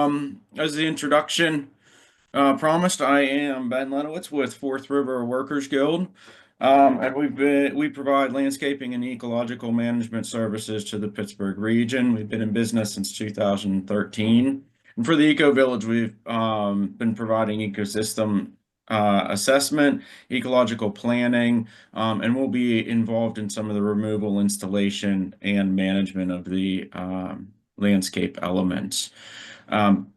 As the introduction promised, I am Ben Ledewitz with Fourth River Workers Guild, and we provide landscaping and ecological management services to the Pittsburgh region. We've been in business since 2013, and for the Eco Village, we've been providing ecosystem assessment, ecological planning, and we'll be involved in some of the removal, installation, and management of the landscape elements.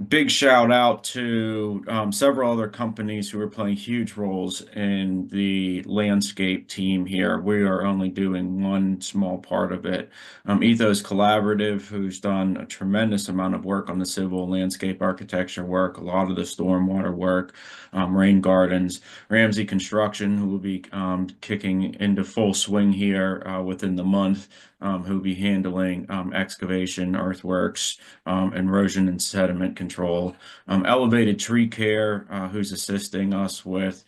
Big shout out to several other companies who are playing huge roles in the landscape team here. We are only doing one small part of it. Ethos Collaborative, who's done a tremendous amount of work on the civil landscape architecture work, a lot of the stormwater work, rain gardens, Ramsey Construction, who will be kicking into full swing here within the month, who will be handling excavation, earthworks, erosion and sediment control. Elevated Tree Care, who's assisting us with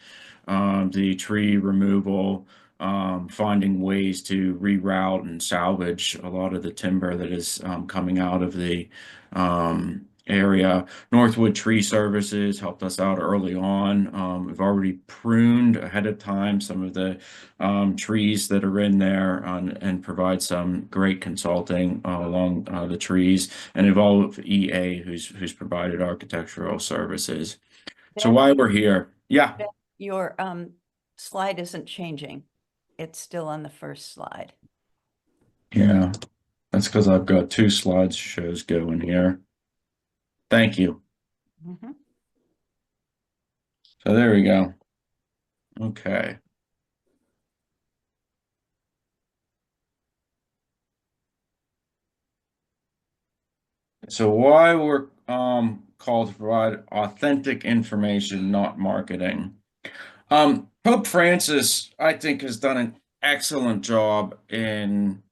the tree removal, finding ways to reroute and salvage a lot of the timber that is coming out of the area. Northwood Tree Services helped us out early on. We've already pruned ahead of time some of the trees that are in there and provide some great consulting along the trees. And Evolve EA, who's provided architectural services. So Ben, why we're here? Yeah. your slide isn't changing. It's still on the first slide. Yeah. That's because I've got two slideshows going here. Thank you. Mm-hmm. So there we go. Okay. So why we're called to provide authentic information, not marketing. Pope Francis, I think, has done an excellent job in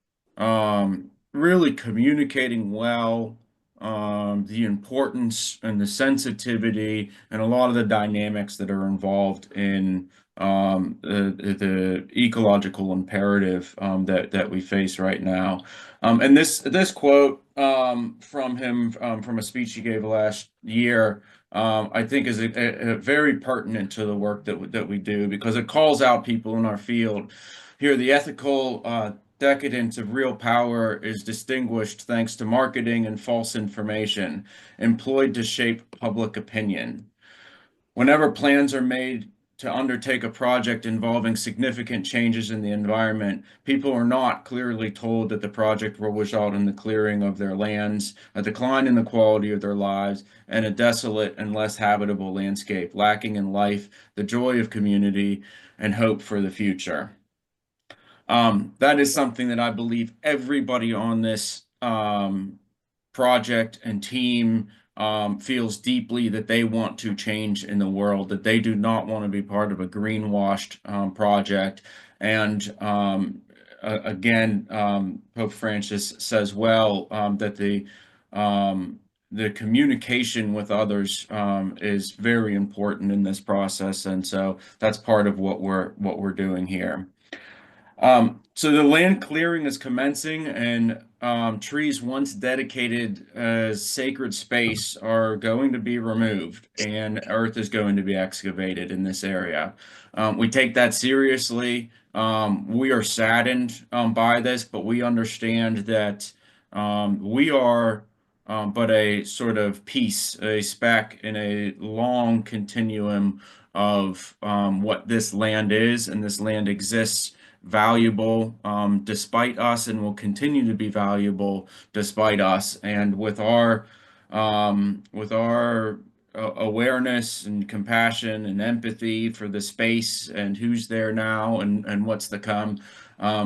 really communicating well the importance and the sensitivity and a lot of the dynamics that are involved in the ecological imperative that we face right now. And this quote from him from a speech he gave last year, I think is a very pertinent to the work that we do because it calls out people in our field. Here, the ethical decadence of real power is distinguished thanks to marketing and false information employed to shape public opinion. Whenever plans are made to undertake a project involving significant changes in the environment, people are not clearly told that the project will result in the clearing of their lands, a decline in the quality of their lives, and a desolate and less habitable landscape, lacking in life, the joy of community, and hope for the future. That is something that I believe everybody on this project and team feels deeply that they want to change in the world, that they do not want to be part of a greenwashed project. And again, Pope Francis says well that the communication with others is very important in this process, and so that's part of what we're doing here. So the land clearing is commencing, and trees once dedicated as sacred space are going to be removed, and earth is going to be excavated in this area. We take that seriously. We are saddened by this, but we understand that we are but a sort of piece, a speck in a long continuum of what this land is, and this land exists valuable despite us and will continue to be valuable despite us. And with our awareness and compassion and empathy for the space and who's there now and what's to come,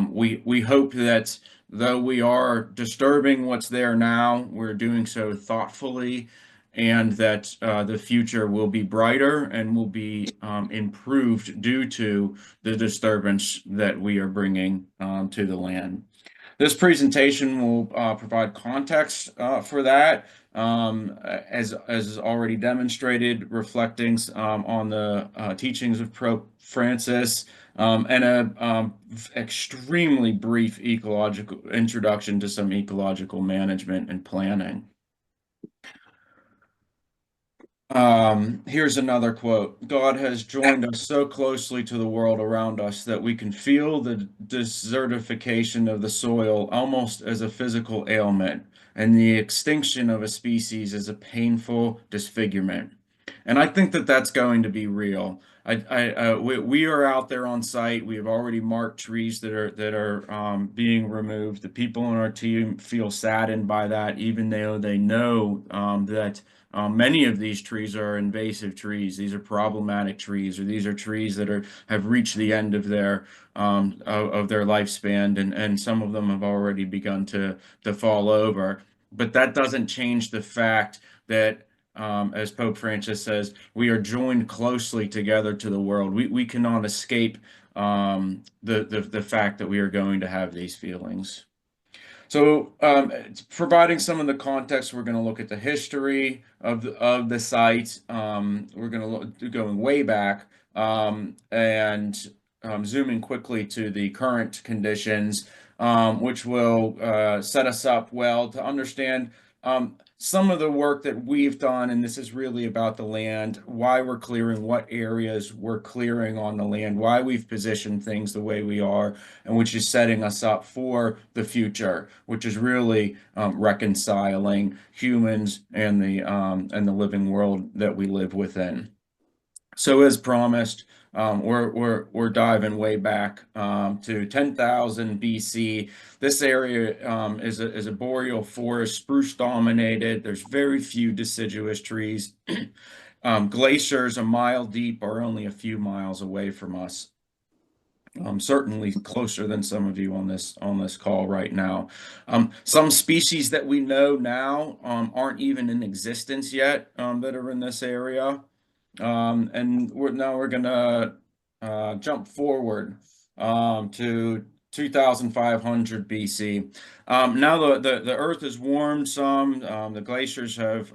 we hope that though we are disturbing what's there now, we're doing so thoughtfully, and that the future will be brighter and will be improved due to the disturbance that we are bringing to the land. This presentation will provide context for that, as already demonstrated, reflecting on the teachings of Pope Francis, and a extremely brief ecological introduction to some ecological management and planning. Here's another quote. God has joined us so closely to the world around us that we can feel the desertification of the soil almost as a physical ailment, and the extinction of a species as a painful disfigurement. And I think that that's going to be real. We are out there on site. We have already marked trees that are being removed. The people on our team feel saddened by that, even though they know that many of these trees are invasive trees. These are problematic trees, or these are trees that have reached the end of their lifespan, and some of them have already begun to fall over. But that doesn't change the fact that, as Pope Francis says, we are joined closely together to the world. We cannot escape the fact that we are going to have these feelings. So, providing some of the context, we're going to look at the history of the site. We're going to look going way back, and zooming quickly to the current conditions, which will set us up well to understand some of the work that we've done. And this is really about the land, why we're clearing, what areas we're clearing on the land, why we've positioned things the way we are, and which is setting us up for the future, which is really reconciling humans and the living world that we live within. So, as promised, we're diving way back to 10,000 BC. This area is a boreal forest, spruce dominated. There's very few deciduous trees. Glaciers a mile deep are only a few miles away from us. Certainly closer than some of you on this call right now. Some species that we know now aren't even in existence yet that are in this area. And we're gonna jump forward to 2500 BC. Now the Earth has warmed some. The glaciers have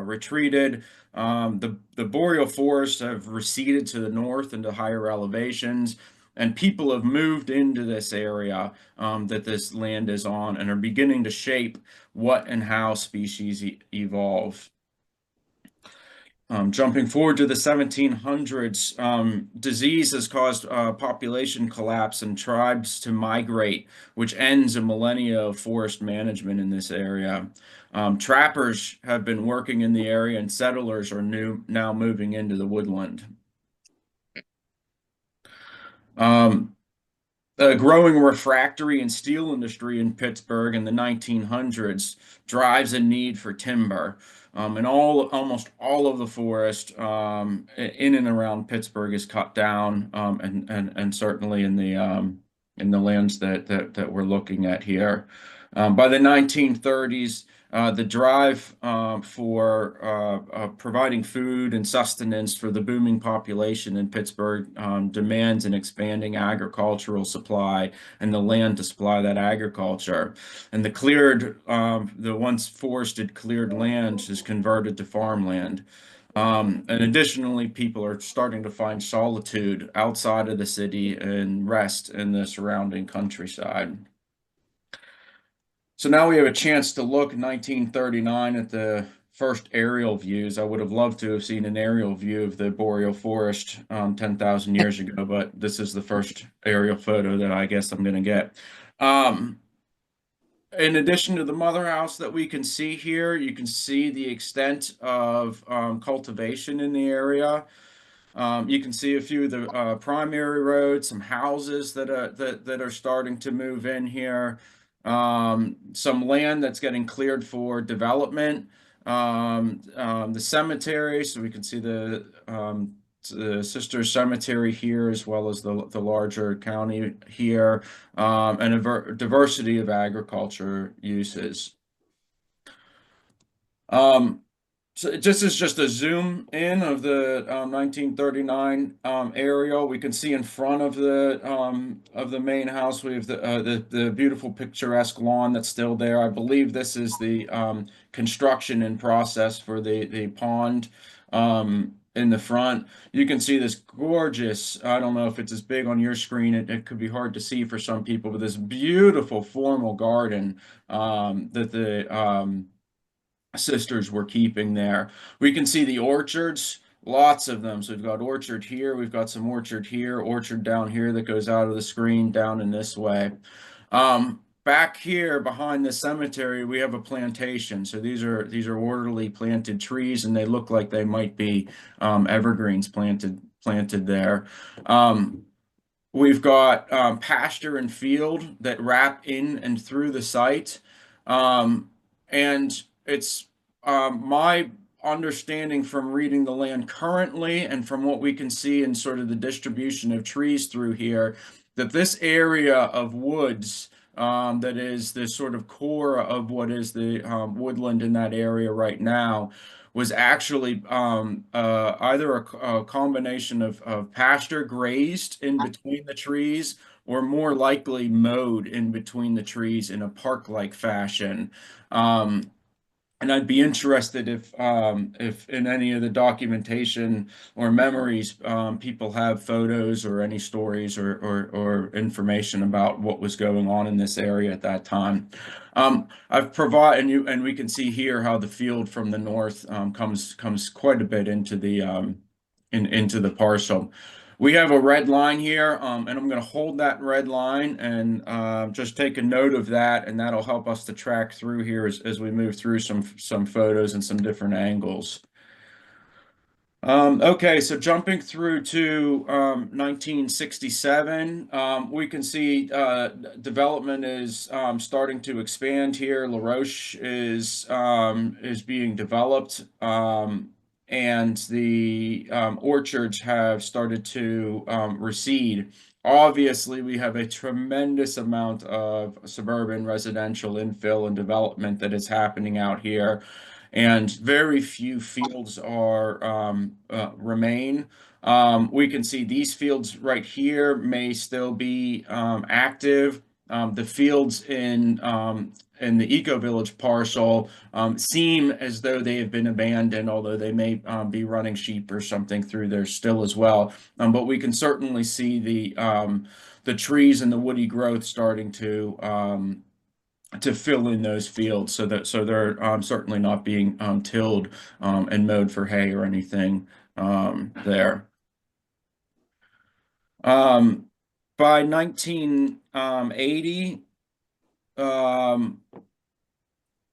retreated. The boreal forests have receded to the north into higher elevations, and people have moved into this area that this land is on, and are beginning to shape what and how species evolve. Jumping forward to the 1700s, disease has caused population collapse and tribes to migrate, which ends a millennia of forest management in this area. Trappers have been working in the area, and settlers are now moving into the woodland. The growing refractory and steel industry in Pittsburgh in the 1900s drives a need for timber. And almost all of the forest in and around Pittsburgh is cut down, and certainly in the lands that we're looking at here. By the 1930s, the drive for providing food and sustenance for the booming population in Pittsburgh demands an expanding agricultural supply and the land to supply that agriculture. And the once forested cleared land is converted to farmland. And additionally, people are starting to find solitude outside of the city and rest in the surrounding countryside. So now we have a chance to look in 1939 at the first aerial views. I would have loved to have seen an aerial view of the boreal forest 10,000 years ago, but this is the first aerial photo that I guess I'm going to get. In addition to the mother house that we can see here, you can see the extent of cultivation in the area. You can see a few of the primary roads, some houses that are starting to move in here, some land that's getting cleared for development, the cemetery, so we can see the sister cemetery here, as well as the larger county here, and a diversity of agriculture uses. So this is just a zoom in of the 1939 aerial. We can see in front of the main house we have the beautiful picturesque lawn that's still there. I believe this is the construction in process for the pond in the front. You can see this gorgeous, I don't know if it's as big on your screen, it could be hard to see for some people, but this beautiful formal garden that sisters were keeping there. We can see the orchards, lots of them. So we've got orchard here, we've got some orchard here, orchard down here that goes out of the screen down in this way. Back here behind the cemetery, we have a plantation. So these are orderly planted trees, and they look like they might be evergreens planted there. We've got pasture and field that wrap in and through the site. And it's my understanding from reading the land currently and from what we can see in sort of the distribution of trees through here, that this area of woods that is the sort of core of what is the woodland in that area right now was actually either a combination of pasture grazed in between the trees or more likely mowed in between the trees in a park-like fashion. Um, and I'd be interested if in any of the documentation or memories, people have photos or any stories or information about what was going on in this area at that time. I've provided, and we can see here how the field from the north comes quite a bit into the into the parcel. We have a red line here, and I'm going to hold that red line and just take a note of that, and that'll help us to track through here as we move through some photos and some different angles. Okay, so jumping through to 1967, we can see development is starting to expand here. La Roche is being developed, and the orchards have started to recede. Obviously, we have a tremendous amount of suburban residential infill and development that is happening out here, and very few fields are remain. We can see these fields right here may still be active. The fields in the EcoVillage parcel seem as though they have been abandoned, although they may be running sheep or something through there still as well. But we can certainly see the trees and the woody growth starting to fill in those fields, so they're certainly not being tilled and mowed for hay or anything there. By 1980,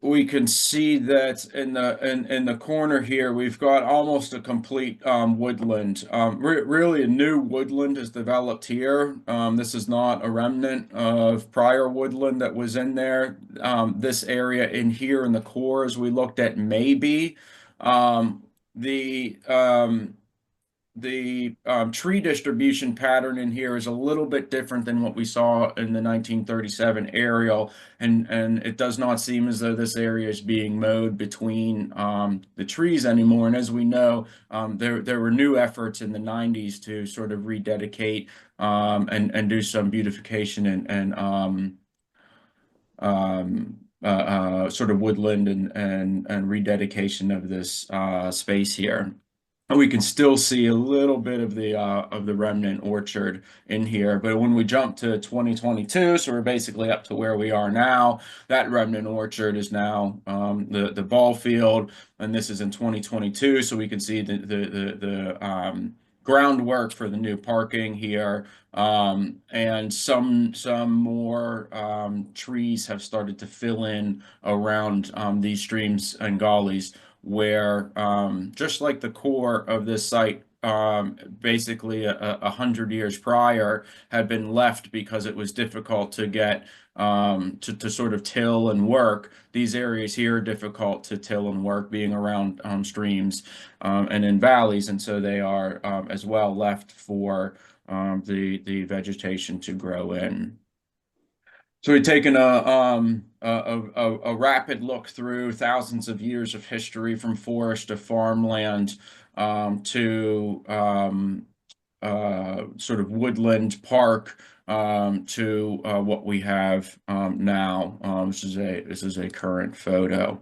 we can see that in the corner here, we've got almost a complete woodland. Really, a new woodland is developed here. This is not a remnant of prior woodland that was in there. This area in here in the core, as we looked at, maybe the tree distribution pattern in here is a little bit different than what we saw in the 1937 aerial, and it does not seem as though this area is being mowed between the trees anymore. And as we know, there were new efforts in the 90s to sort of rededicate and do some beautification and sort of woodland and rededication of this space here. We can still see a little bit of the remnant orchard in here, but when we jump to 2022, so we're basically up to where we are now, that remnant orchard is now the ball field, and this is in 2022, so we can see the groundwork for the new parking here, and some more trees have started to fill in around these streams and gullies, where just like the core of this site, basically 100 years prior, had been left because it was difficult to get to sort of till and work. These areas here are difficult to till and work, being around streams and in valleys, and so they are as well left for the vegetation to grow in. So we've taken a rapid look through thousands of years of history, from forest to farmland to sort of woodland park to what we have now. This is a current photo.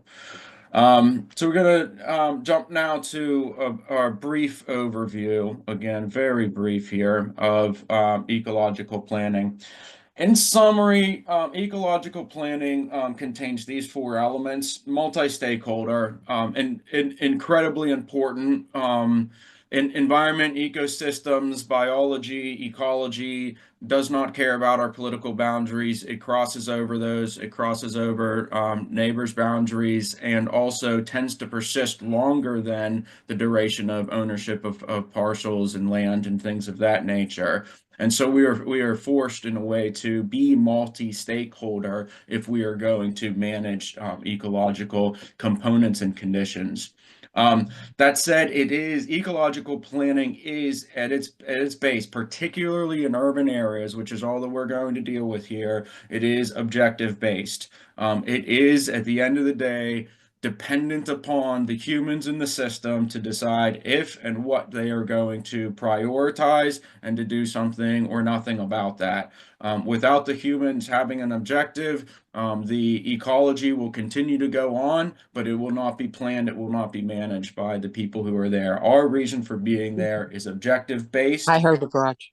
So we're going to jump now to our brief overview, again, very brief here, of ecological planning. In summary, ecological planning contains these four elements: multi-stakeholder, and incredibly important. Environment, ecosystems, biology, ecology does not care about our political boundaries. It crosses over those. It crosses over neighbors' boundaries, and also tends to persist longer than the duration of ownership of parcels and land and things of that nature. And so we are forced in a way to be multi-stakeholder if we are going to manage ecological components and conditions. Um, that said, it is ecological planning is at its base, particularly in urban areas, which is all that we're going to deal with here. It is objective based. It is at the end of the day dependent upon the humans in the system to decide if and what they are going to prioritize and to do something or nothing about that. Without the humans having an objective, the ecology will continue to go on, but it will not be planned, it will not be managed by the people who are there. Our reason for being there is objective I based. heard the garage.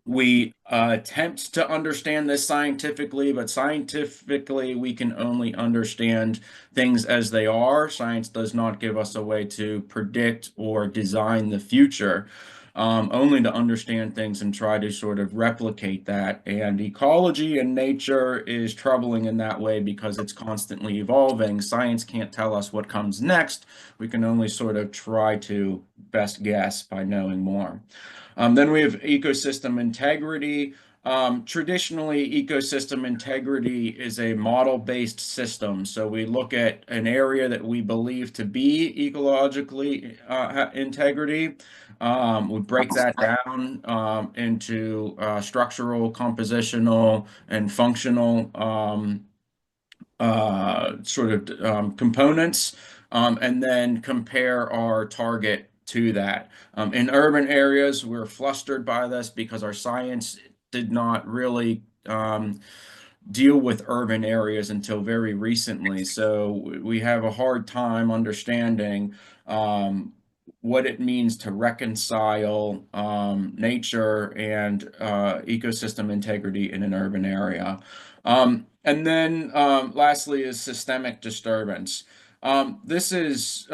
We attempt to understand this scientifically, but scientifically, we can only understand things as they are. Science does not give us a way to predict or design the future, only to understand things and try to sort of replicate that. And ecology and nature is troubling in that way because it's constantly evolving. Science can't tell us what comes next. We can only sort of try to best guess by knowing more. Then we have ecosystem integrity. Traditionally, ecosystem integrity is a model-based system. So we look at an area that we believe to be ecologically integrity. We break that down into structural, compositional, and functional sort of components, and then compare our target to that. In urban areas, we're flustered by this because our science did not really deal with urban areas until very recently. So we have a hard time understanding what it means to reconcile nature and ecosystem integrity in an urban area. And then lastly is systemic disturbance. This is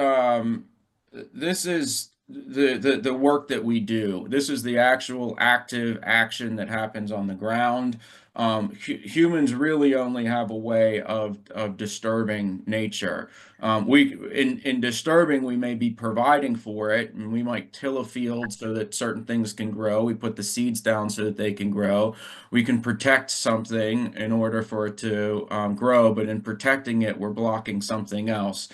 the work that we do. This is the actual active action that happens on the ground. Humans really only have a way of disturbing nature. We in disturbing, we may be providing for it, and we might till a field so that certain things can grow. We put the seeds down so that they can grow. We can protect something in order for it to grow, but in protecting it, we're blocking something else.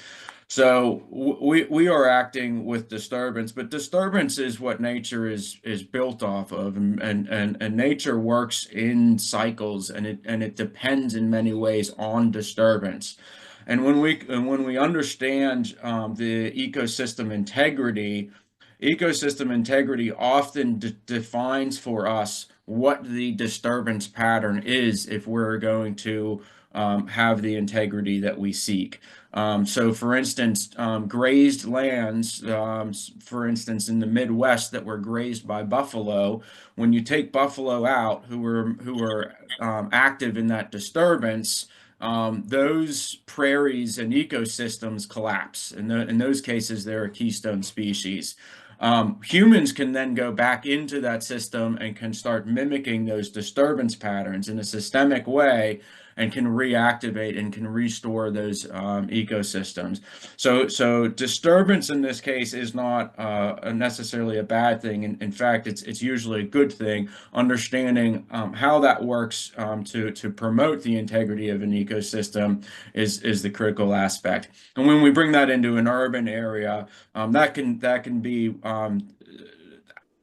So we are acting with disturbance, but disturbance is what nature is built off of, and nature works in cycles, and it depends in many ways on disturbance. And when we understand the ecosystem integrity often defines for us what the disturbance pattern is if we're going to have the integrity that we seek. So, for instance, grazed lands, for instance, in the Midwest that were grazed by buffalo, when you take buffalo out, who are active in that disturbance, those prairies and ecosystems collapse. In those cases, they're a keystone species. Humans can then go back into that system and can start mimicking those disturbance patterns in a systemic way and can reactivate and can restore those ecosystems. So disturbance in this case is not necessarily a bad thing. In fact, it's usually a good thing. Understanding how that works to promote the integrity of an ecosystem is the critical aspect. And when we bring that into an urban area, that can be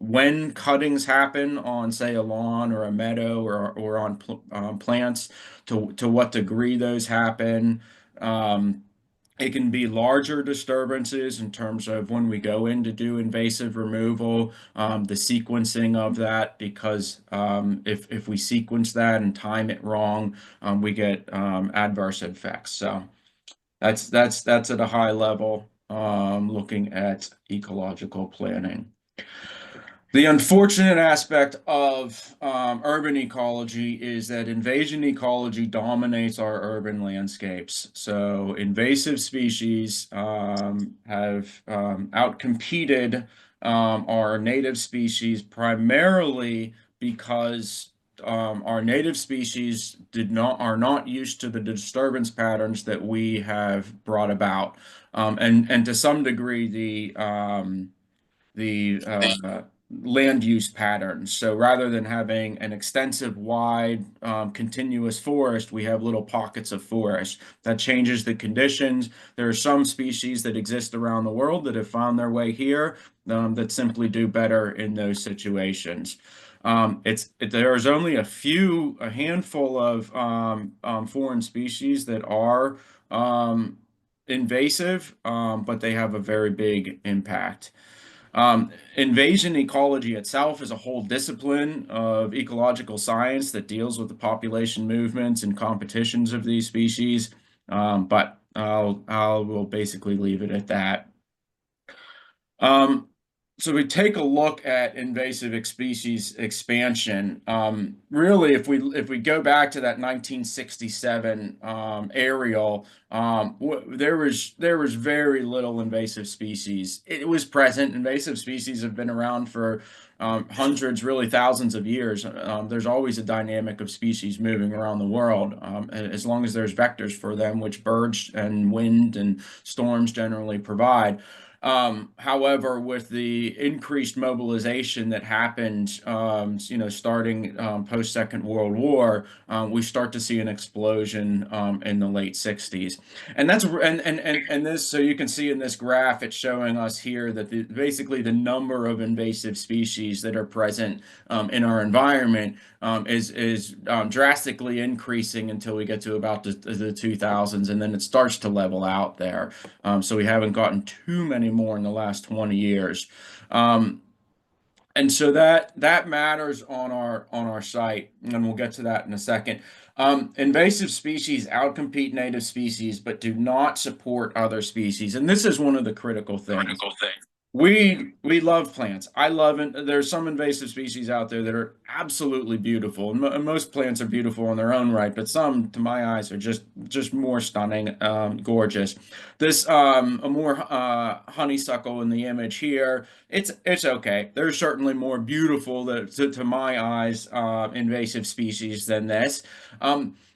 when cuttings happen on, say, a lawn or a meadow or on plants, to what degree those happen. It can be larger disturbances in terms of when we go in to do invasive removal, the sequencing of that, because if we sequence that and time it wrong, we get adverse effects. So that's at a high level, looking at ecological planning. The unfortunate aspect of urban ecology is that invasion ecology dominates our urban landscapes. So invasive species have outcompeted our native species primarily because our native species are not used to the disturbance patterns that we have brought about, and to some degree the land use patterns. So rather than having an extensive, wide, continuous forest, we have little pockets of forest. That changes the conditions. There are some species that exist around the world that have found their way here that simply do better in those situations. There's only a handful of foreign species that are invasive, but they have a very big impact. Invasion ecology itself is a whole discipline of ecological science that deals with the population movements and competitions of these species. But I will basically leave it at that. Um, so we take a look at invasive species expansion. Really, if we go back to that 1967 aerial, there was very little invasive species. It was present. Invasive species have been around for hundreds, really thousands of years. There's always a dynamic of species moving around the world, as long as there's vectors for them, which birds and wind and storms generally provide. However, with the increased mobilization that happened, starting post Second World War, we start to see an explosion in the late 60s, and this. So you can see in this graph, it's showing us here that basically the number of invasive species that are present in our environment is drastically increasing until we get to about the 2000s, and then it starts to level out there. So we haven't gotten too many more in the last 20 years. Um, and so that matters on our site, and we'll get to that in a second. Invasive species outcompete native species, but do not support other species. And this is one of the critical things. We love plants. I love it. There's some invasive species out there that are absolutely beautiful, and most plants are beautiful in their own right, but some, to my eyes, are just more stunning, gorgeous. This a more honeysuckle in the image here. It's okay. There's certainly more beautiful to my eyes invasive species than this.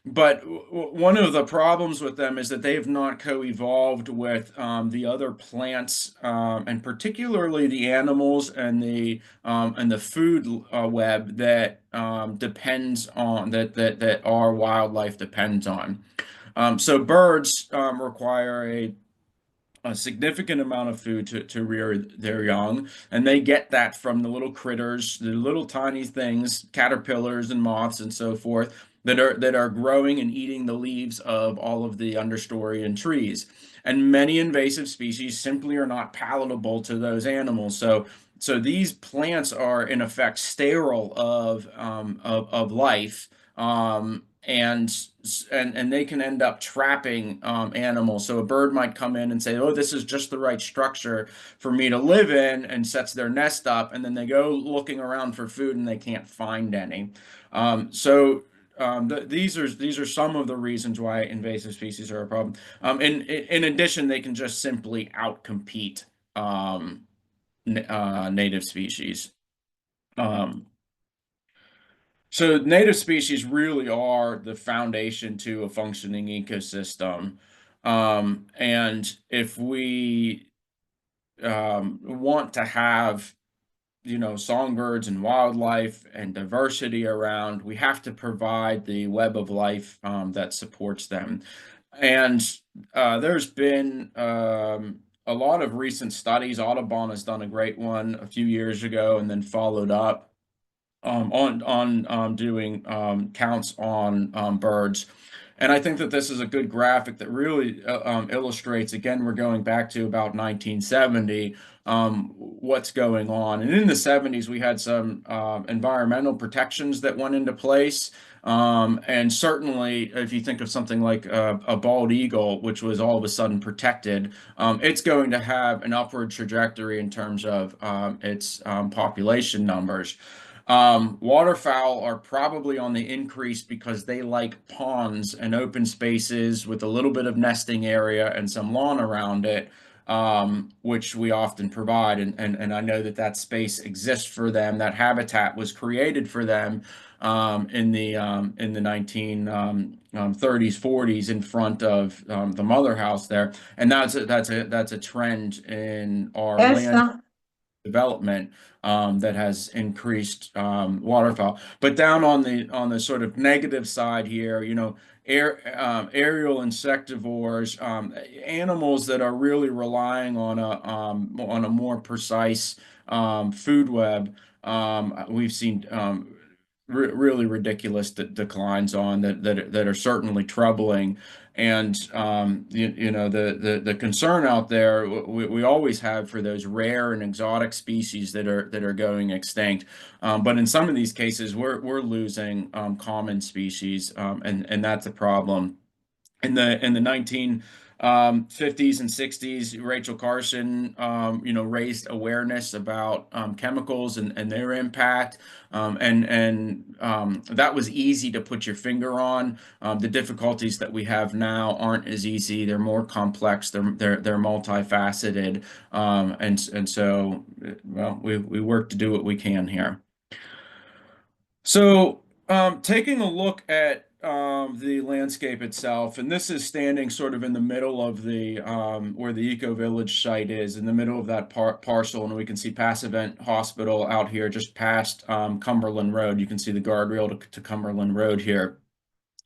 But one of the problems with them is that they have not co-evolved with the other plants, and particularly the animals and the food web that depends on that our wildlife depends on. So birds require a significant amount of food to rear their young, and they get that from the little critters, the little tiny things, caterpillars and moths and so forth, that are growing and eating the leaves of all of the understory and trees. And many invasive species simply are not palatable to those animals. So these plants are in effect sterile of life, and they can end up trapping animals. So a bird might come in and say, "Oh, this is just the right structure for me to live in," and sets their nest up, and then they go looking around for food and they can't find any. These are some of the reasons why invasive species are a problem. In addition, they can just simply outcompete native species. Um, So native species really are the foundation to a functioning ecosystem. And if we want to have, songbirds and wildlife and diversity around, we have to provide the web of life that supports them. And there's been a lot of recent studies. Audubon has done a great one a few years ago and then followed up on doing counts on birds. And I think that this is a good graphic that really illustrates, again, we're going back to about 1970, what's going on. And in the 70s, we had some environmental protections that went into place. And certainly, if you think of something like a bald eagle, which was all of a sudden protected, it's going to have an upward trajectory in terms of its population numbers. Waterfowl are probably on the increase because they like ponds and open spaces with a little bit of nesting area and some lawn around it, which we often provide. And I know that that space exists for them. That habitat was created for them in the 1930s, 40s, in front of the mother house there. And that's a trend in our land Essa, development that has increased waterfowl. But down on the sort of negative side here, aerial insectivores, animals that are really relying on a more precise food web. We've seen really ridiculous declines on that are certainly troubling. And the concern out there we always have for those rare and exotic species that are going extinct. But in some of these cases, we're losing common species, and that's a problem. In the 1950s and 60s, Rachel Carson, raised awareness about chemicals and their impact, and that was easy to put your finger on. The difficulties that we have now aren't as easy; they're more complex. They're multifaceted, and so well, we work to do what we can here. So, taking a look at the landscape itself, and this is standing sort of in the middle of the where the EcoVillage site is, in the middle of that parcel, and we can see Passavant Hospital out here just past Cumberland Road. You can see the guardrail to Cumberland Road here.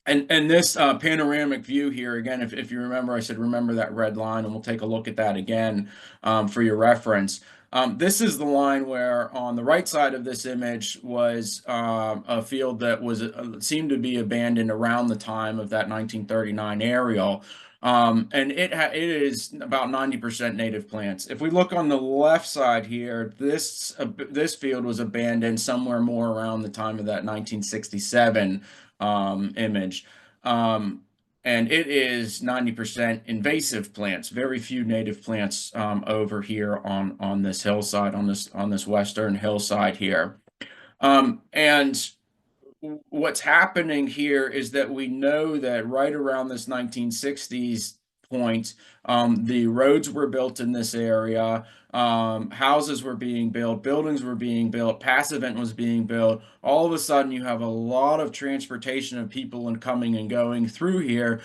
And this panoramic view here, again, if you remember, I said remember that red line, and we'll take a look at that again for your reference. This is the line where on the right side of this image was a field that was seemed to be abandoned around the time of that 1939 aerial. And it is about 90% native plants. If we look on the left side here, this field was abandoned somewhere more around the time of that 1967 image. And it is 90% invasive plants, very few native plants over here on this hillside, on this western hillside here. And what's happening here is that we know that right around this 1960s point, the roads were built in this area, houses were being built, buildings were being built, Passavant was being built. All of a sudden, you have a lot of transportation of people and coming and going through here.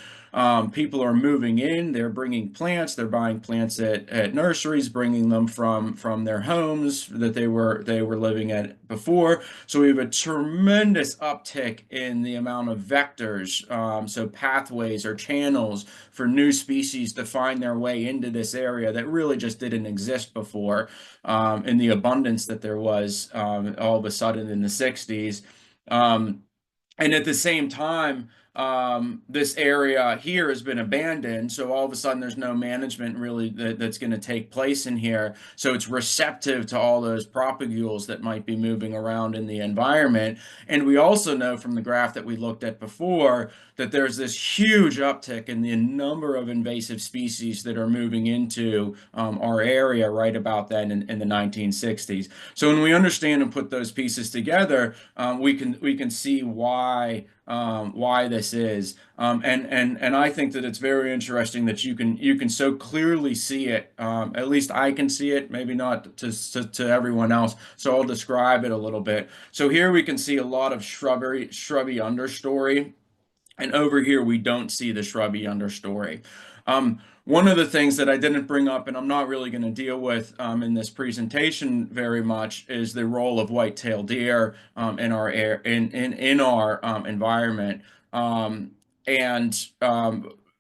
People are moving in, they're bringing plants, they're buying plants at nurseries, bringing them from their homes that they were living at before. So we have a tremendous uptick in the amount of vectors, so pathways or channels for new species to find their way into this area that really just didn't exist before, in the abundance that there was all of a sudden in the 60s. And at the same time, this area here has been abandoned, so all of a sudden there's no management really that's going to take place in here. So it's receptive to all those propagules that might be moving around in the environment. And we also know from the graph that we looked at before that there's this huge uptick in the number of invasive species that are moving into our area right about then in the 1960s. So when we understand and put those pieces together, we can see why this is, and I think that it's very interesting that you can so clearly see it. At least I can see it, maybe not to everyone else. So I'll describe it a little bit. So here we can see a lot of shrubby understory, and over here we don't see the shrubby understory. One of the things that I didn't bring up, and I'm not really going to deal with in this presentation very much, is the role of white-tailed deer in our environment. And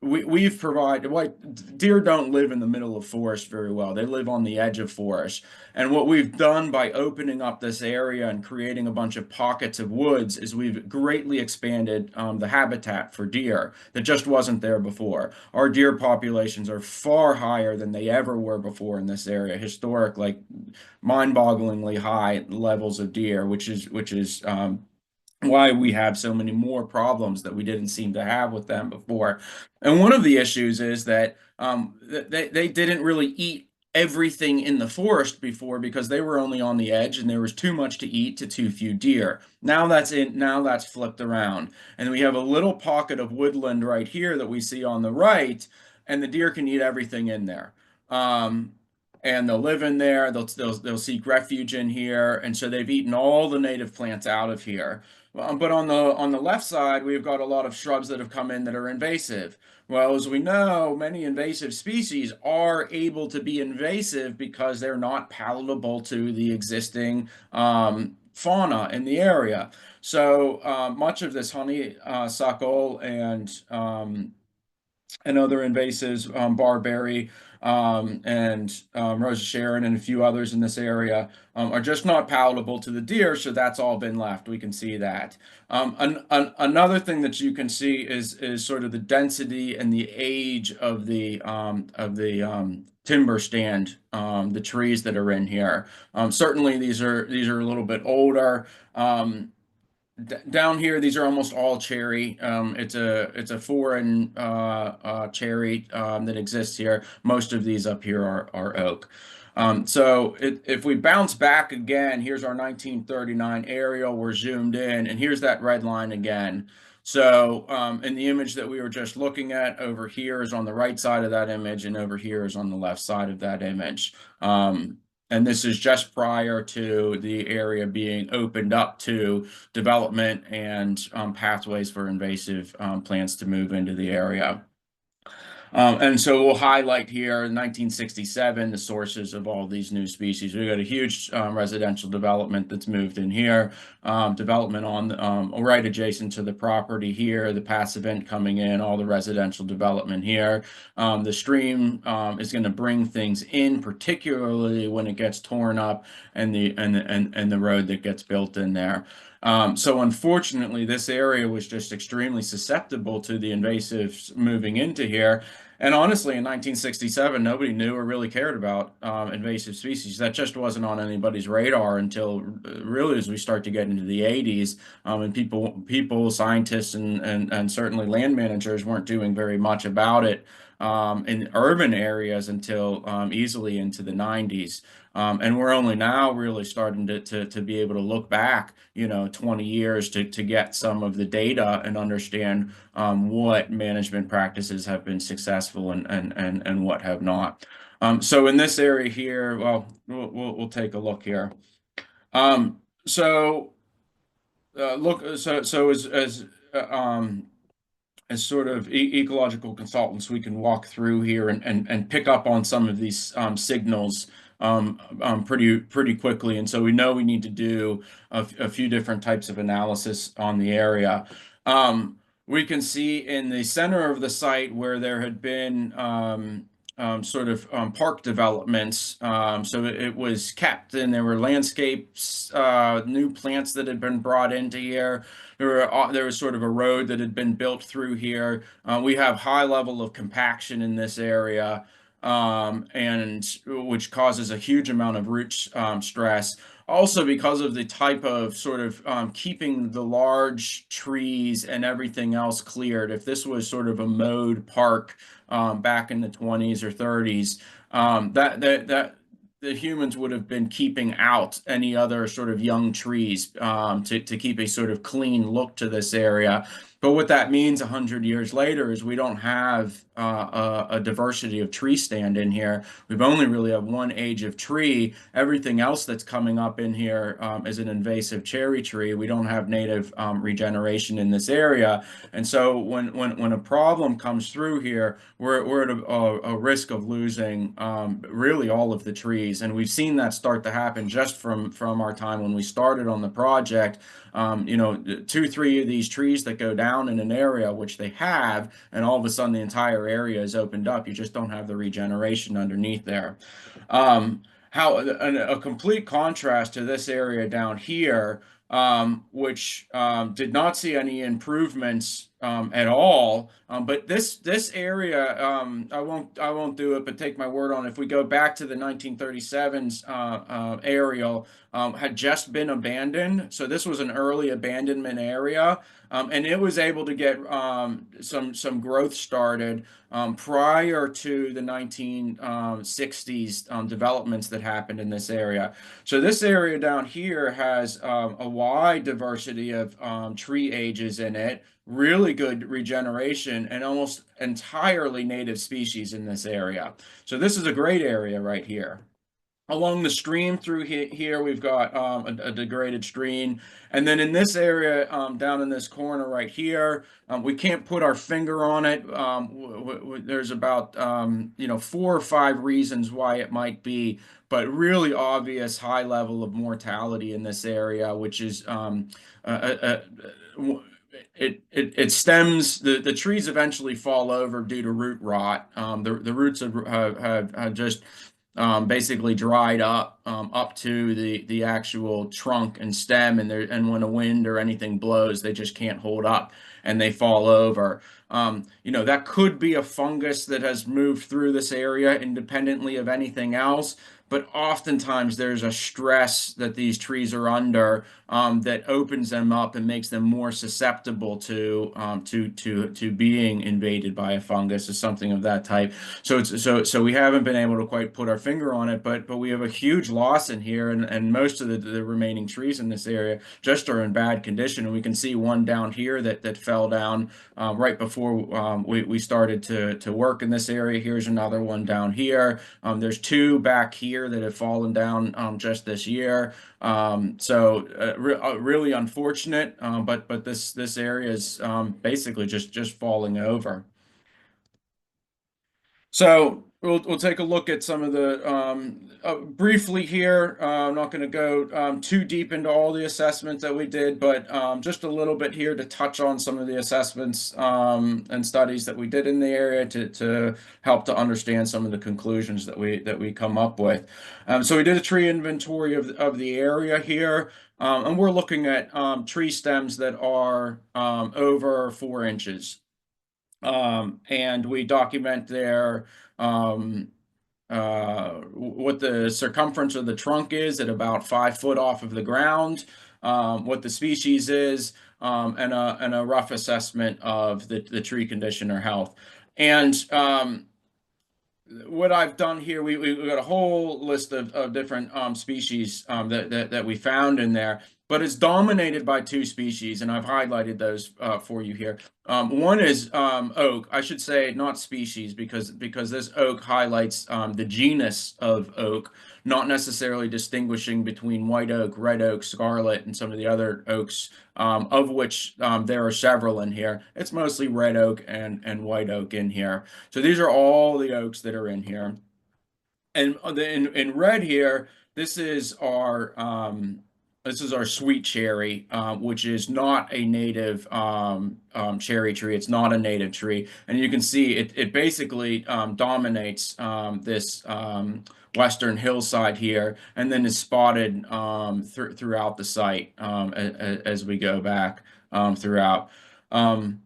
we've provided, like, deer don't live in the middle of forest very well. They live on the edge of forest. And what we've done by opening up this area and creating a bunch of pockets of woods is we've greatly expanded the habitat for deer that just wasn't there before. Our deer populations are far higher than they ever were before in this area. Historic, like mind-bogglingly high levels of deer, which is why we have so many more problems that we didn't seem to have with them before. And one of the issues is that they didn't really eat everything in the forest before because they were only on the edge and there was too much to eat to too few deer. Now that's flipped around. And we have a little pocket of woodland right here that we see on the right, and the deer can eat everything in there. Um, and they'll live in there, they'll seek refuge in here, and so they've eaten all the native plants out of here. But on the left side, we've got a lot of shrubs that have come in that are invasive. Well, as we know, many invasive species are able to be invasive because they're not palatable to the existing fauna in the area. So much of this honeysuckle and other invasives, barberry, and Rosa Sharon and a few others in this area, are just not palatable to the deer, so that's all been left. We can see that. Another thing that you can see is sort of the density and the age of the timber stand, the trees that are in here. Certainly, these are a little bit older. Down here, these are almost all cherry. It's a foreign cherry that exists here. Most of these up here are oak. If we bounce back again, here's our 1939 aerial. We're zoomed in, and here's that red line again. So in the image that we were just looking at, over here is on the right side of that image, and over here is on the left side of that image. And this is just prior to the area being opened up to development and pathways for invasive plants to move into the area. And so we'll highlight here in 1967 the sources of all these new species. We've got a huge residential development that's moved in here, development on right adjacent to the property here, the passive end coming in, all the residential development here. The stream is going to bring things in, particularly when it gets torn up and the road that gets built in there. So unfortunately, this area was just extremely susceptible to the invasives moving into here. And honestly, in 1967, nobody knew or really cared about invasive species. That just wasn't on anybody's radar until really as we start to get into the 80s, and scientists, and certainly land managers weren't doing very much about it in urban areas until easily into the 90s. And we're only now really starting to be able to look back, 20 years to get some of the data and understand what management practices have been successful and what have not. So in this area here, well, we'll take a look here. As sort of ecological consultants, we can walk through here and pick up on some of these signals pretty quickly. And so we know we need to do a few different types of analysis on the area. We can see in the center of the site where there had been park developments. So it was kept, and there were landscapes, new plants that had been brought into here. There was sort of a road that had been built through here. We have high level of compaction in this area, and which causes a huge amount of root stress. Also, because of the type of sort of keeping the large trees and everything else cleared. If this was sort of a mowed park back in the 20s or 30s, that the humans would have been keeping out any other sort of young trees to keep a sort of clean look to this area. But what that means 100 years later is we don't have a diversity of tree stand in here. We've only really have one age of tree. Everything else that's coming up in here is an invasive cherry tree. We don't have native regeneration in this area. And so when a problem comes through here, we're at a risk of losing really all of the trees. And we've seen that start to happen just from our time when we started on the project. 2-3 of these trees that go down down in an area, which they have, and all of a sudden the entire area is opened up. You just don't have the regeneration underneath there. How a complete contrast to this area down here, which did not see any improvements at all. But this area, I won't do it, but take my word on it. If we go back to the 1937's aerial, had just been abandoned, so this was an early abandonment area, and it was able to get some growth started prior to the 1960s developments that happened in this area. So this area down here has a wide diversity of tree ages in it, really good regeneration, and almost entirely native species in this area. So this is a great area right here. Along the stream through here, we've got a degraded stream. And then in this area, down in this corner right here, we can't put our finger on it. There's about, 4 or 5 reasons why it might be, but really obvious high level of mortality in this area, which is it stems, the trees eventually fall over due to root rot. The roots have just basically dried up to the actual trunk and stem, and when a wind or anything blows, they just can't hold up and they fall over. That could be a fungus that has moved through this area independently of anything else, but oftentimes there's a stress that these trees are under that opens them up and makes them more susceptible to being invaded by a fungus or something of that type. So we haven't been able to quite put our finger on it, but we have a huge loss in here, and most of the remaining trees in this area just are in bad condition. And we can see one down here that fell down right before we started to work in this area. Here's another one down here. There's 2 back here that have fallen down just this year. Really unfortunate, but this area is basically just falling over. So we'll take a look at some of the briefly here. I'm not going to go too deep into all the assessments that we did, but just a little bit here to touch on some of the assessments and studies that we did in the area to help to understand some of the conclusions that we come up with. So we did a tree inventory of the area here, and we're looking at tree stems that are over 4 inches. And we document there what the circumference of the trunk is at about 5 foot off of the ground, what the species is, and a rough assessment of the tree condition or health. And what I've done here, we got a whole list of different species that we found in there, but it's dominated by 2 species, and I've highlighted those for you here. One is oak. I should say not species, because this oak highlights the genus of oak, not necessarily distinguishing between white oak, red oak, scarlet, and some of the other oaks, of which there are several in here. It's mostly red oak and white oak in here. So these are all the oaks that are in here. And in red here, this is our sweet cherry, which is not a native cherry tree. It's not a native tree, and you can see it basically dominates this western hillside here, and then is spotted throughout the site as we go back throughout. And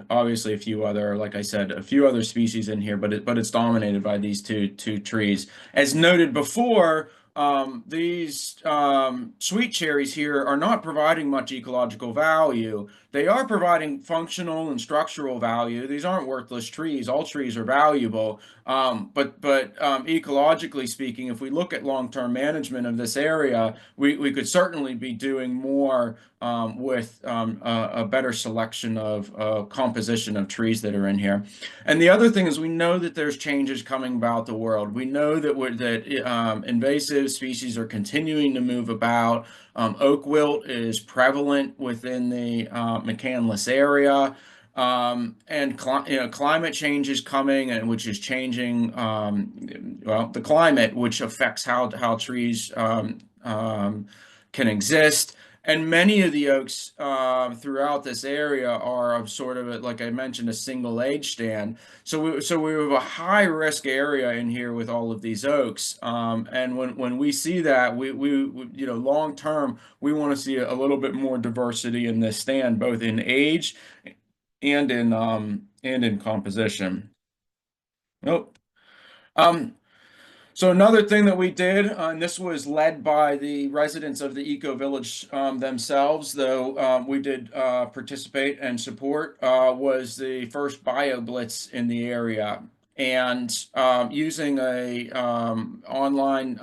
obviously a few other, like I said, a few other species in here, but it's dominated by these two trees. As noted before, these sweet cherries here are not providing much ecological value. They are providing functional and structural value. These aren't worthless trees. All trees are valuable. But ecologically speaking, if we look at long-term management of this area, we could certainly be doing more with a better selection of composition of trees that are in here. And the other thing is, we know that there's changes coming about the world. We know that invasive species are continuing to move about. Oak wilt is prevalent within the McCandless area. And climate change is coming, and which is changing the climate, which affects how trees can exist. And many of the oaks throughout this area are of sort of like I mentioned, a single age stand. So we have a high risk area in here with all of these oaks. And when we see that, long term, we want to see a little bit more diversity in this stand, both in age and in composition. Nope. Um, so another thing that we did, and this was led by the residents of the Eco Village themselves, though we did participate and support, was the first bio blitz in the area, and using a online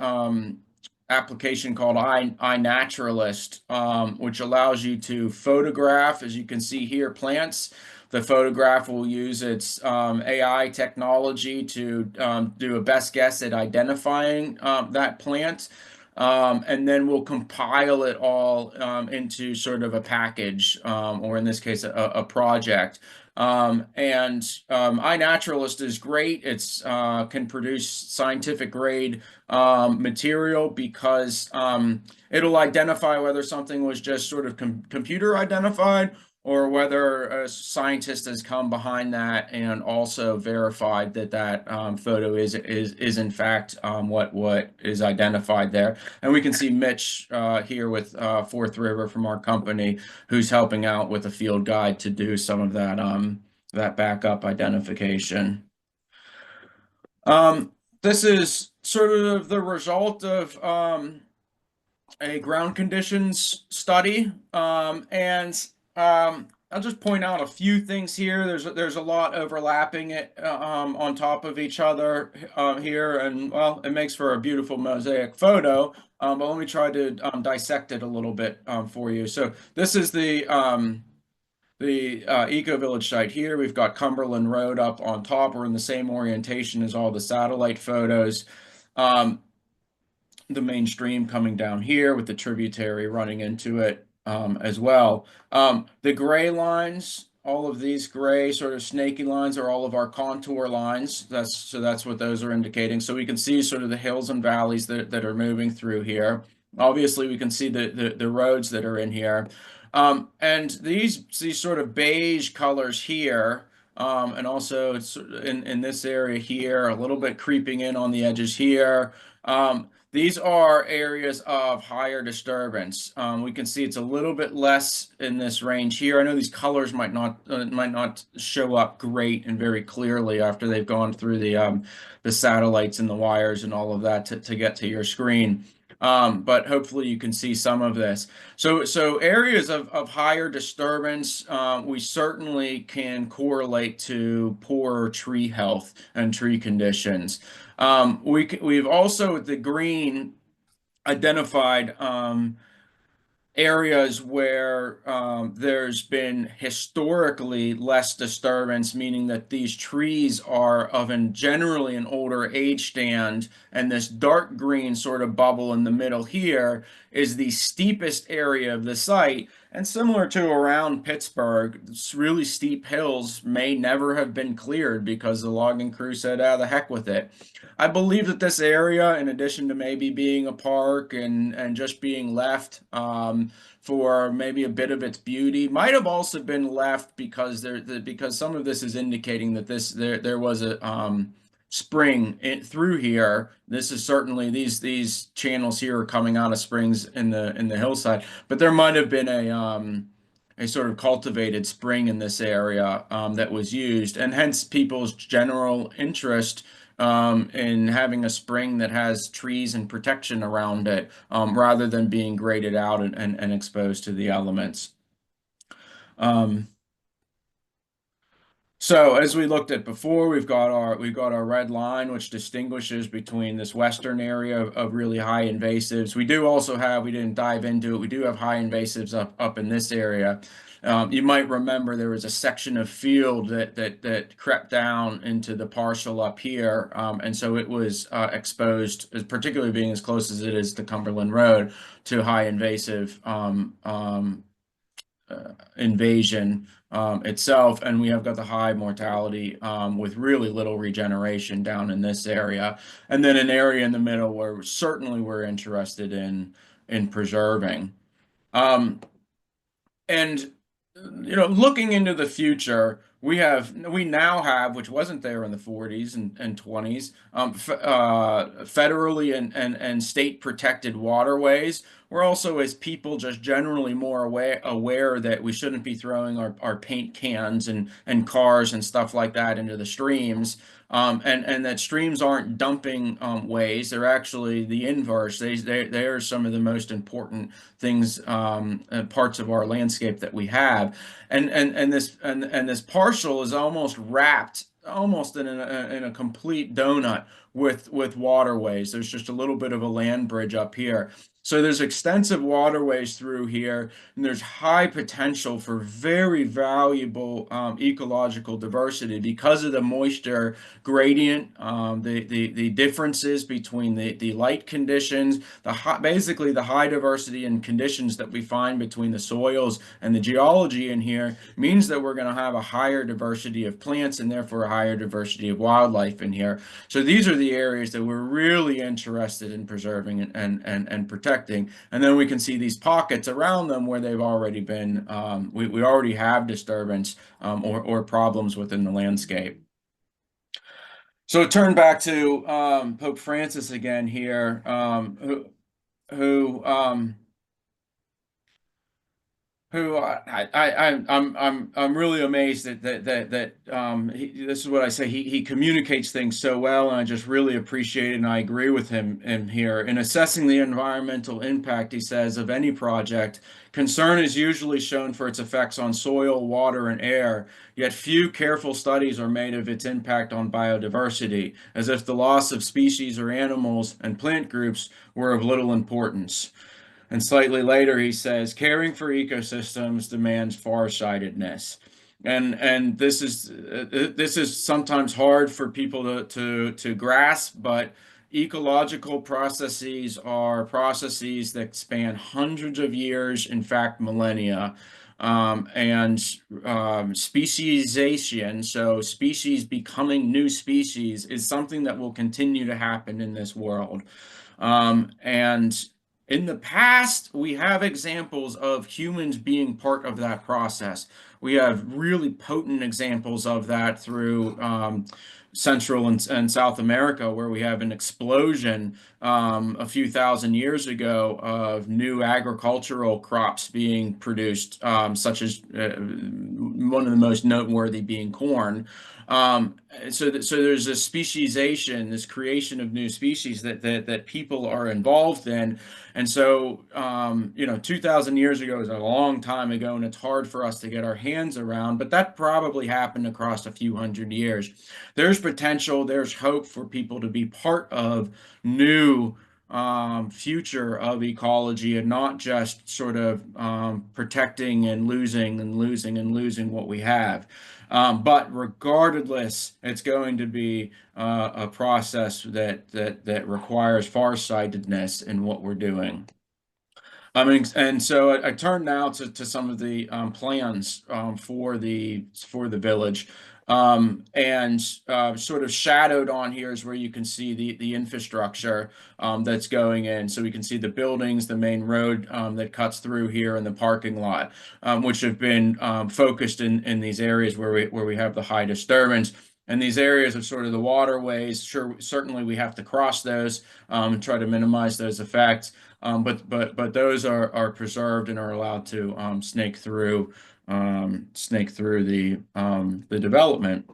application called iNaturalist, which allows you to photograph, as you can see here, plants. The photograph will use its AI technology to do a best guess at identifying that plant. And then we'll compile it all into sort of a package, or in this case, a project. And iNaturalist is great. It's can produce scientific grade material because it'll identify whether something was just sort of computer identified or whether a scientist has come behind that and also verified that that photo is in fact what is identified there. And we can see Mitch here with Fourth River from our company, who's helping out with a field guide to do some of that backup identification. This is sort of the result of a ground conditions study, and I'll just point out a few things here. There's a lot overlapping it on top of each other here, and well, it makes for a beautiful mosaic photo. But let me try to dissect it a little bit for you. So this is the Eco Village site here. We've got Cumberland Road up on top. We're in the same orientation as all the satellite photos. The main stream coming down here with the tributary running into it as well. The gray lines, all of these gray sort of snaky lines are all of our contour lines. That's what those are indicating. So we can see sort of the hills and valleys that are moving through here. Obviously, we can see the roads that are in here. And these sort of beige colors here, and also it's in this area here, a little bit creeping in on the edges here. These are areas of higher disturbance. We can see it's a little bit less in this range here. I know these colors might not show up great and very clearly after they've gone through the satellites and the wires and all of that to get to your screen. But hopefully you can see some of this. So areas of higher disturbance, we certainly can correlate to poorer tree health and tree conditions. We've also, with the green, identified areas where there's been historically less disturbance, meaning that these trees are of generally an older age stand, and this dark green sort of bubble in the middle here is the steepest area of the site. And similar to around Pittsburgh, really steep hills may never have been cleared because the logging crew said, "Ah, the heck with it." I believe that this area, in addition to maybe being a park and just being left for maybe a bit of its beauty, might have also been left because because some of this is indicating that there was a spring through here. This is certainly these channels here are coming out of springs in the hillside, but there might have been a sort of cultivated spring in this area that was used, and hence people's general interest in having a spring that has trees and protection around it, rather than being graded out and exposed to the elements. So as we looked at before, we've got our red line, which distinguishes between this western area of really high invasives. We do also have, we didn't dive into it, we do have high invasives up in this area. You might remember there was a section of field that crept down into the parcel up here, and so it was exposed, particularly being as close as it is to Cumberland Road, to high invasive invasion itself, and we have got the high mortality with really little regeneration down in this area, and then an area in the middle where certainly we're interested in preserving. Um, and looking into the future, we now have, which wasn't there in the 40s and 20s, federally and state protected waterways. We're also, as people, just generally more aware that we shouldn't be throwing our paint cans and cars and stuff like that into the streams. And that streams aren't dumping ways. They're actually the inverse. They are some of the most important things, parts of our landscape that we have. And this parcel is almost wrapped, almost in a complete donut with waterways. There's just a little bit of a land bridge up here. So there's extensive waterways through here, and there's high potential for very valuable ecological diversity because of the moisture gradient, the differences between the light conditions, basically the high diversity and conditions that we find between the soils and the geology in here means that we're going to have a higher diversity of plants and therefore a higher diversity of wildlife in here. So these are the areas that we're really interested in preserving and protecting. And then we can see these pockets around them where they've already been, we already have disturbance or problems within the landscape. So turn back to Pope Francis again here, who I'm really amazed this is what I say, he communicates things so well, and I just really appreciate it, and I agree with him here. In assessing the environmental impact, he says, of any project, concern is usually shown for its effects on soil, water, and air, yet few careful studies are made of its impact on biodiversity, as if the loss of species or animals and plant groups were of little importance. And slightly later, he says, caring for ecosystems demands farsightedness. And this is sometimes hard for people to grasp, but ecological processes are processes that span hundreds of years, in fact, millennia. And speciation, so species becoming new species, is something that will continue to happen in this world. And in the past, we have examples of humans being part of that process. We have really potent examples of that through Central and South America, where we have an explosion a few thousand years ago of new agricultural crops being produced, such as one of the most noteworthy being corn. So there's a speciation, this creation of new species that people are involved in. And so, 2,000 years ago is a long time ago, and it's hard for us to get our hands around, but that probably happened across a few hundred years. There's potential, there's hope for people to be part of new future of ecology, and not just sort of protecting and losing and losing and losing what we have. But regardless, it's going to be a process that requires farsightedness in what we're doing. I mean, and so I turn now to some of the plans for the village. And sort of shadowed on here is where you can see the infrastructure that's going in. So we can see the buildings, the main road that cuts through here, and the parking lot, which have been focused in these areas where we have the high disturbance. And these areas are sort of the waterways. Sure, certainly we have to cross those and try to minimize those effects. But those are preserved and are allowed to snake through the development.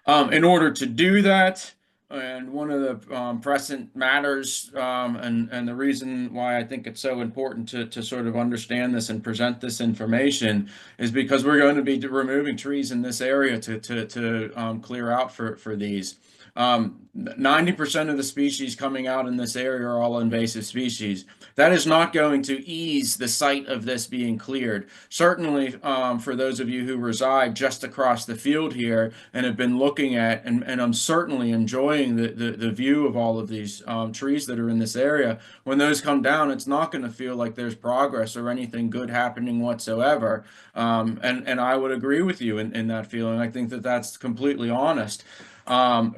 In order to do that, and one of the present matters, and the reason why I think it's so important to sort of understand this and present this information, is because we're going to be removing trees in this area to clear out for these. 90% of the species coming out in this area are all invasive species. That is not going to ease the site of this being cleared. Certainly, for those of you who reside just across the field here and have been looking at, and I'm certainly enjoying the view of all of these trees that are in this area, when those come down, it's not going to feel like there's progress or anything good happening whatsoever. And I would agree with you in that feeling. I think that that's completely honest.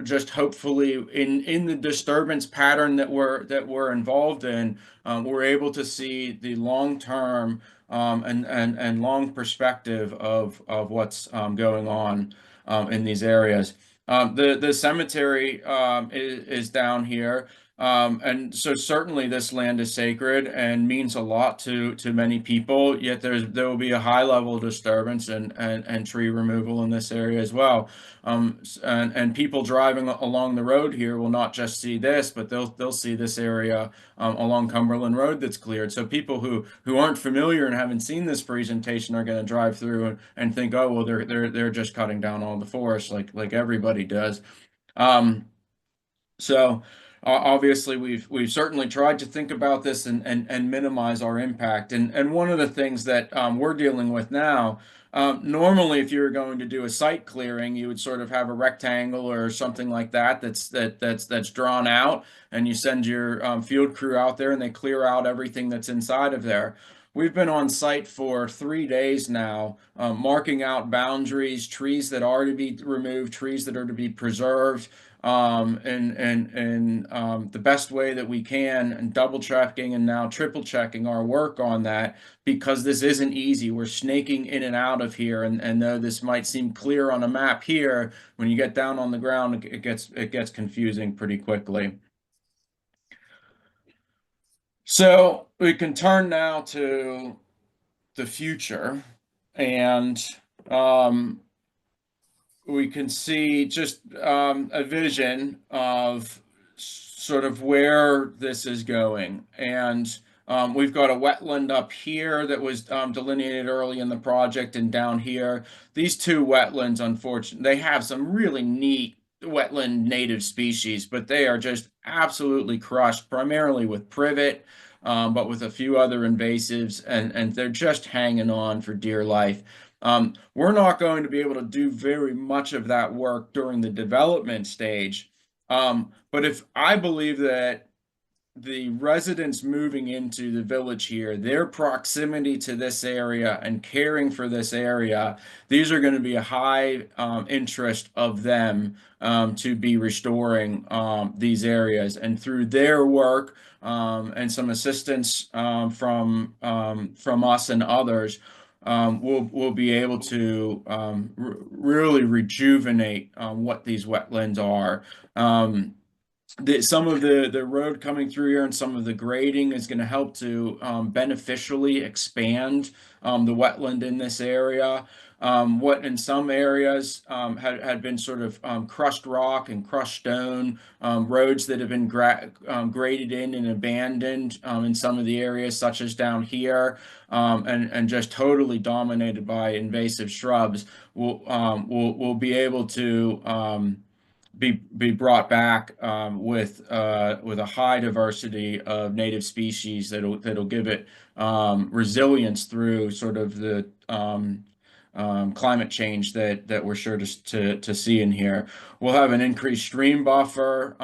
just hopefully in the disturbance pattern that we're involved in, we're able to see the long term and long perspective of what's going on in these areas. The cemetery is down here. And so certainly this land is sacred and means a lot to many people, yet there will be a high level of disturbance and tree removal in this area as well. And people driving along the road here will not just see this, but they'll see this area along Cumberland Road that's cleared. So people who aren't familiar and haven't seen this presentation are going to drive through and think, oh well, they're just cutting down all the forest like everybody does. Um, so obviously we've certainly tried to think about this and minimize our impact. And one of the things that we're dealing with now, normally if you were going to do a site clearing, you would sort of have a rectangle or something like that that's drawn out, and you send your field crew out there and they clear out everything that's inside of there. We've been on site for 3 days now, marking out boundaries, trees that are to be removed, trees that are to be preserved, and the best way that we can, and double checking and now triple checking our work on that, because this isn't easy. We're snaking in and out of here, and though this might seem clear on a map here, when you get down on the ground, it gets confusing pretty quickly. So we can turn now to the future, and we can see just a vision of sort of where this is going. And we've got a wetland up here that was delineated early in the project, and down here. These two wetlands, unfortunately, they have some really neat wetland native species, but they are just absolutely crushed, primarily with privet, but with a few other invasives, and they're just hanging on for dear life. We're not going to be able to do very much of that work during the development stage. But if I believe that the residents moving into the village here, their proximity to this area and caring for this area, these are going to be a high interest of them to be restoring these areas. And through their work and some assistance from us and others, we'll be able to really rejuvenate what these wetlands are. Some of the road coming through here and some of the grading is going to help to beneficially expand the wetland in this area. What in some areas had been sort of crushed rock and crushed stone, roads that have been graded in and abandoned in some of the areas, such as down here, and just totally dominated by invasive shrubs, will be able to be brought back with a high diversity of native species that'll give it resilience through sort of the climate change that we're sure to see in here. We'll have an increased stream buffer.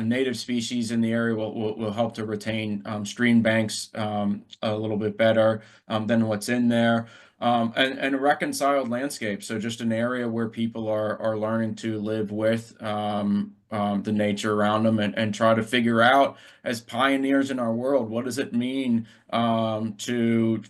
Native species in the area will help to retain stream banks a little bit better than what's in there. And a reconciled landscape. So just an area where people are learning to live with the nature around them, and try to figure out, as pioneers in our world, what does it mean to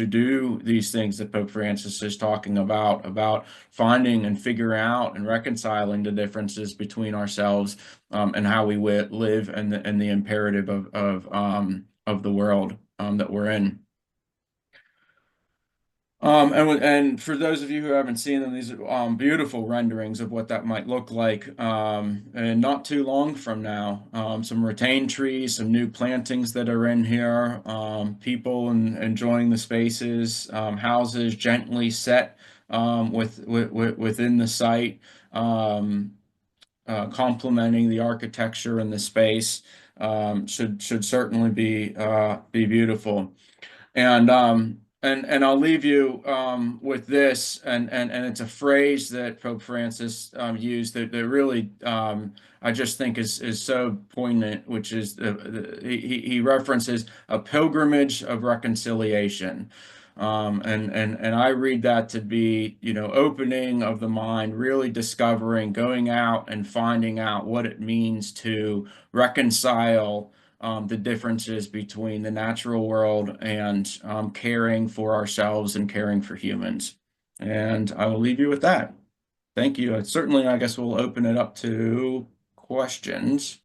do these things that Pope Francis is talking about finding and figuring out and reconciling the differences between ourselves and how we live, and the imperative of the world that we're in. And for those of you who haven't seen them, these are beautiful renderings of what that might look like. And not too long from now, some retained trees, some new plantings that are in here, people enjoying the spaces, houses gently set within the site, complementing the architecture and the space. Should certainly be beautiful. And I'll leave you with this, and it's a phrase that Pope Francis used that really I just think is so poignant, which is he references a pilgrimage of reconciliation. And I read that to be, opening of the mind, really discovering, going out and finding out what it means to reconcile the differences between the natural world and caring for ourselves and caring for humans. And I will leave you with that. Thank you. Certainly, I guess we'll open it up to questions.